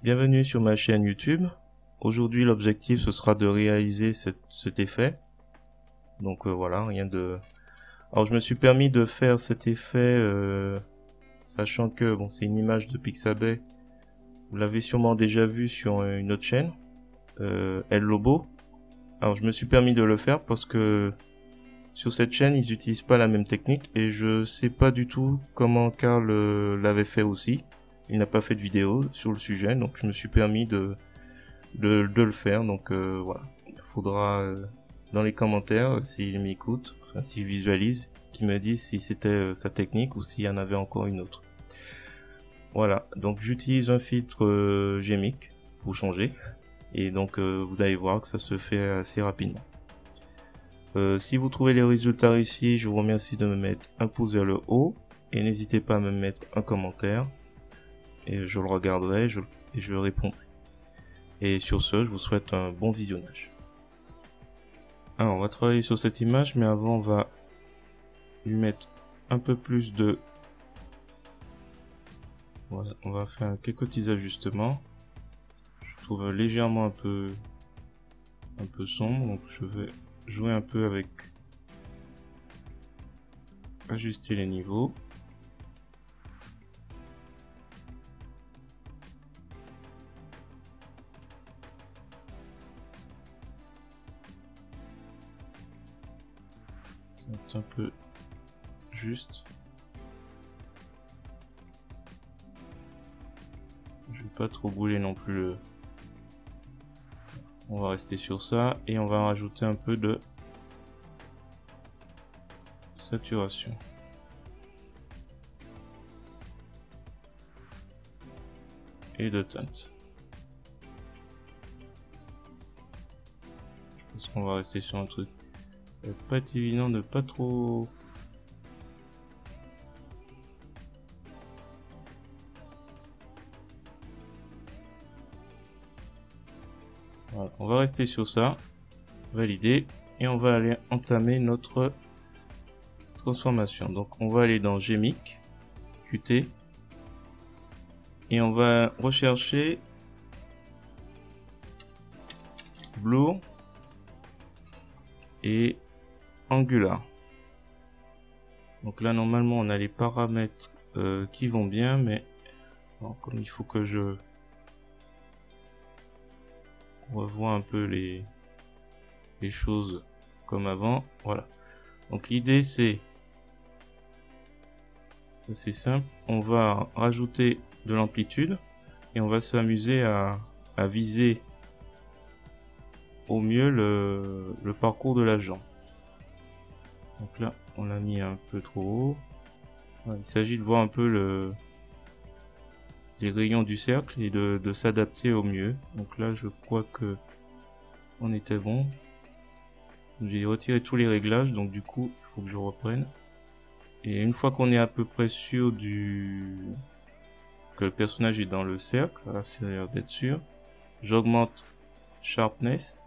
Bienvenue sur ma chaîne YouTube. Aujourd'hui l'objectif ce sera de réaliser cet effet. Donc voilà, rien de... Alors je me suis permis de faire cet effet sachant que bon, c'est une image de Pixabay. Vous l'avez sûrement déjà vu sur une autre chaîne, El Lobo. Alors je me suis permis de le faire parce que sur cette chaîne ils n'utilisent pas la même technique et je sais pas du tout comment Karl l'avait fait aussi. Il n'a pas fait de vidéo sur le sujet, donc je me suis permis de le faire. Donc voilà, il faudra dans les commentaires, s'il m'écoute, enfin s'il visualise, qu'il me dise si c'était sa technique ou s'il y en avait encore une autre. Voilà, donc j'utilise un filtre Gemic pour changer, et donc vous allez voir que ça se fait assez rapidement. Si vous trouvez les résultats réussis, je vous remercie de me mettre un pouce vers le haut, et n'hésitez pas à me mettre un commentaire, et je le regarderai et je répondrai. Et sur ce, je vous souhaite un bon visionnage. Alors, on va travailler sur cette image, mais avant, on va lui mettre un peu plus de... Voilà, on va faire quelques petits ajustements. Je trouve légèrement un peu sombre, donc je vais jouer un peu avec... Ajuster les niveaux. C'est un peu juste. Je vais pas trop brûler non plus le... On va rester sur ça et on va rajouter un peu de saturation. Et de teinte. Je pense qu'on va rester sur un truc. Ça va pas être évident de pas trop... Voilà, on va rester sur ça. Valider. Et on va aller entamer notre transformation. Donc on va aller dans Gemic, QT. Et on va rechercher Blur et Angular. Donc là normalement on a les paramètres qui vont bien, mais bon, comme il faut que je revoie un peu les choses comme avant, voilà. Donc l'idée c'est simple, on va rajouter de l'amplitude et on va s'amuser à viser au mieux le parcours de l'agent. Donc là on l'a mis un peu trop haut. Voilà, il s'agit de voir un peu les rayons du cercle et de s'adapter au mieux. Donc là je crois que on était bon. J'ai retiré tous les réglages, donc du coup il faut que je reprenne. Et une fois qu'on est à peu près sûr que le personnage est dans le cercle, là c'est l'air d'être sûr, j'augmente Sharpness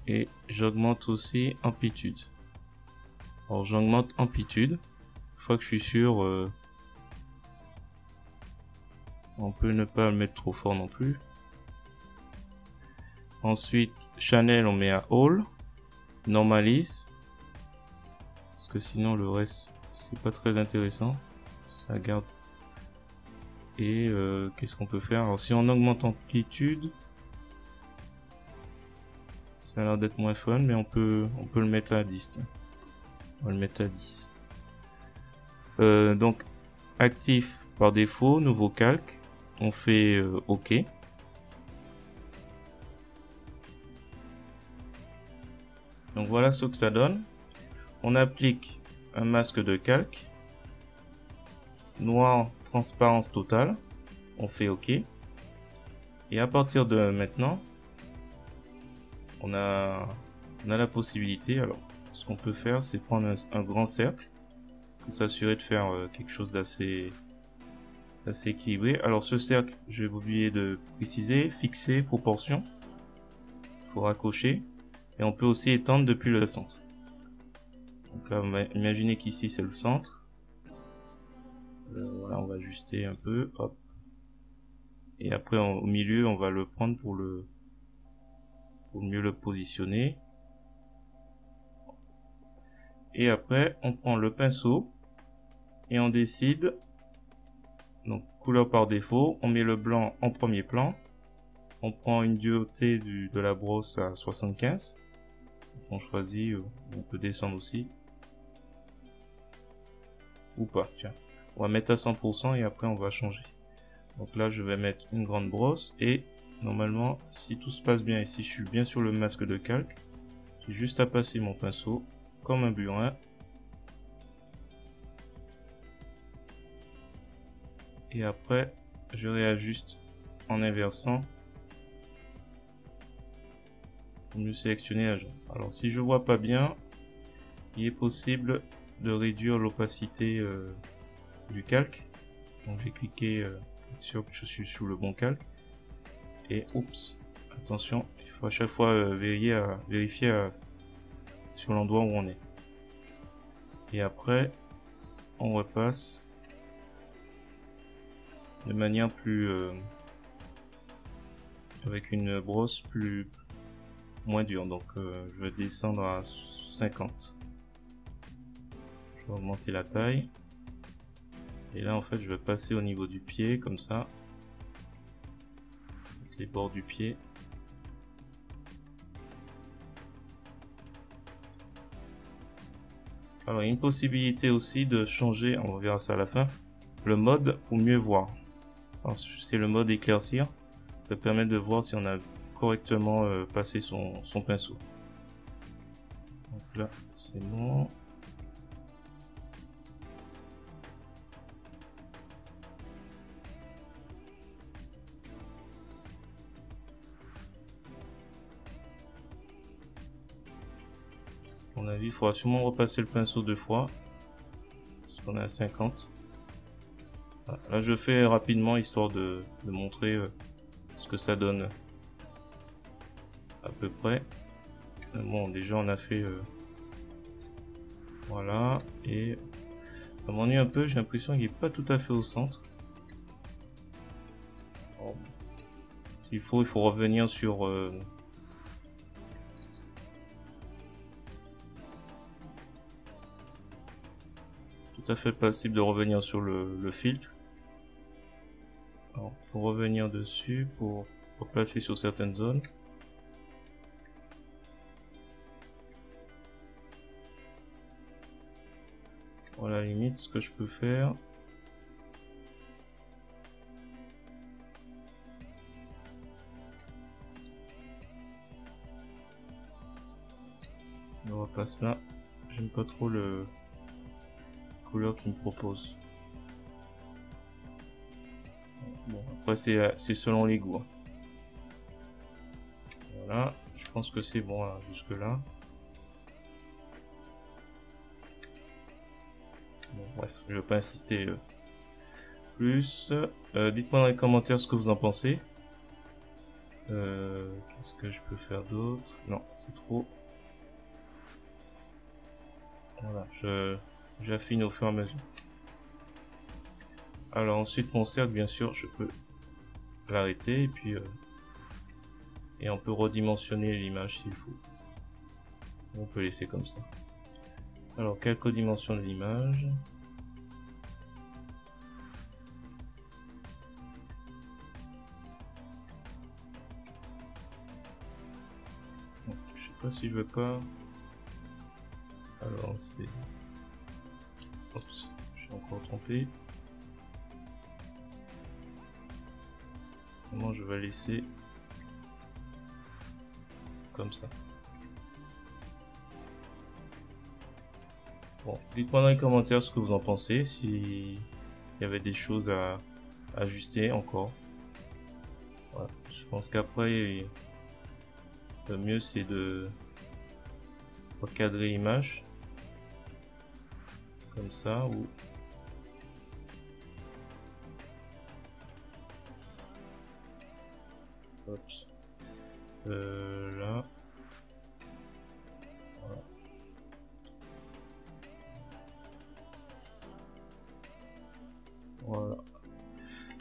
et j'augmente aussi Amplitude. Alors j'augmente Amplitude, une fois que je suis sûr, on peut ne pas le mettre trop fort non plus. Ensuite Channel on met à All, Normalise, parce que sinon le reste c'est pas très intéressant, ça garde. Et qu'est-ce qu'on peut faire? Alors si on augmente Amplitude, ça a l'air d'être moins fun, mais on peut le mettre à 10. On va le mettre à 10. Donc actif par défaut, nouveau calque, on fait OK. Donc voilà ce que ça donne. On applique un masque de calque, noir, transparence totale, on fait OK. Et à partir de maintenant, on a la possibilité, alors ce qu'on peut faire c'est prendre un grand cercle pour s'assurer de faire quelque chose d'assez équilibré. Alors ce cercle, je vais oublier de préciser, fixer, proportion, il faut raccrocher et on peut aussi étendre depuis le centre. Donc là, imaginez qu'ici c'est le centre. Voilà, on va ajuster un peu, hop. Et après au milieu, on va le prendre pour mieux le positionner. Et après, on prend le pinceau et on décide. Donc couleur par défaut, on met le blanc en premier plan. On prend une dureté de la brosse à 75. On choisit, on peut descendre aussi. Ou pas, tiens. On va mettre à 100% et après on va changer. Donc là je vais mettre une grande brosse et normalement si tout se passe bien et si je suis bien sur le masque de calque, j'ai juste à passer mon pinceau comme un burin. Et après je réajuste en inversant pour mieux sélectionner la jaune. Alors si je vois pas bien, il est possible de réduire l'opacité du calque. Donc j'ai cliqué sûr que je suis sous le bon calque et oups, attention, il faut à chaque fois vérifier sur l'endroit où on est. Et après on repasse de manière plus avec une brosse moins dure. Donc je vais descendre à 50. Je vais augmenter la taille. Et là en fait je vais passer au niveau du pied comme ça. Les bords du pied. Alors il y a une possibilité aussi de changer, on verra ça à la fin, le mode pour mieux voir. C'est le mode éclaircir. Ça permet de voir si on a correctement passé son pinceau. Donc là c'est bon. À mon avis, il faudra sûrement repasser le pinceau 2 fois. Parce qu'on est à 50. Voilà. Là, je fais rapidement histoire de montrer ce que ça donne à peu près. Bon, déjà, on a fait... voilà. Et ça m'ennuie un peu. J'ai l'impression qu'il n'est pas tout à fait au centre. Bon. S'il faut, il faut revenir sur... tout à fait possible de revenir sur le filtre. Alors, pour revenir dessus, pour replacer sur certaines zones. Voilà, à la limite, ce que je peux faire. On repasse là. J'aime pas trop le couleur qu'il me propose. Bon, après c'est selon les goûts. Voilà, je pense que c'est bon là, jusque là. Bon, bref, je vais pas insister plus. Dites-moi dans les commentaires ce que vous en pensez. Qu'est-ce que je peux faire d'autre? Non, c'est trop. Voilà, j'affine au fur et à mesure. Alors ensuite mon cercle, bien sûr, je peux l'arrêter et puis et on peut redimensionner l'image s'il faut. On peut laisser comme ça. Alors quelques dimensions de l'image. Je sais pas si je veux pas. Alors c'est... Oups, je suis encore trompé. Comment je vais laisser comme ça. Bon, dites-moi dans les commentaires ce que vous en pensez, s'il y avait des choses à ajuster encore. Voilà. Je pense qu'après, le mieux c'est de recadrer l'image comme ça ou là. Voilà. Voilà.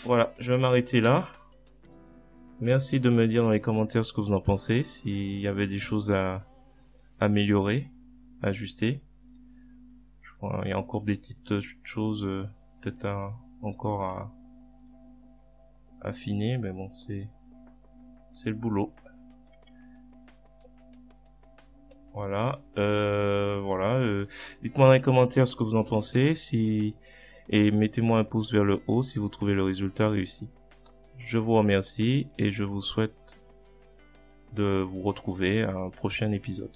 Voilà, je vais m'arrêter là. Merci de me dire dans les commentaires ce que vous en pensez, s'il y avait des choses à améliorer, ajuster. Je crois, il y a encore des petites choses peut-être encore à affiner, mais bon, c'est le boulot. Voilà, dites-moi dans les commentaires ce que vous en pensez, et mettez-moi un pouce vers le haut si vous trouvez le résultat réussi. Je vous remercie et je vous souhaite de vous retrouver à un prochain épisode.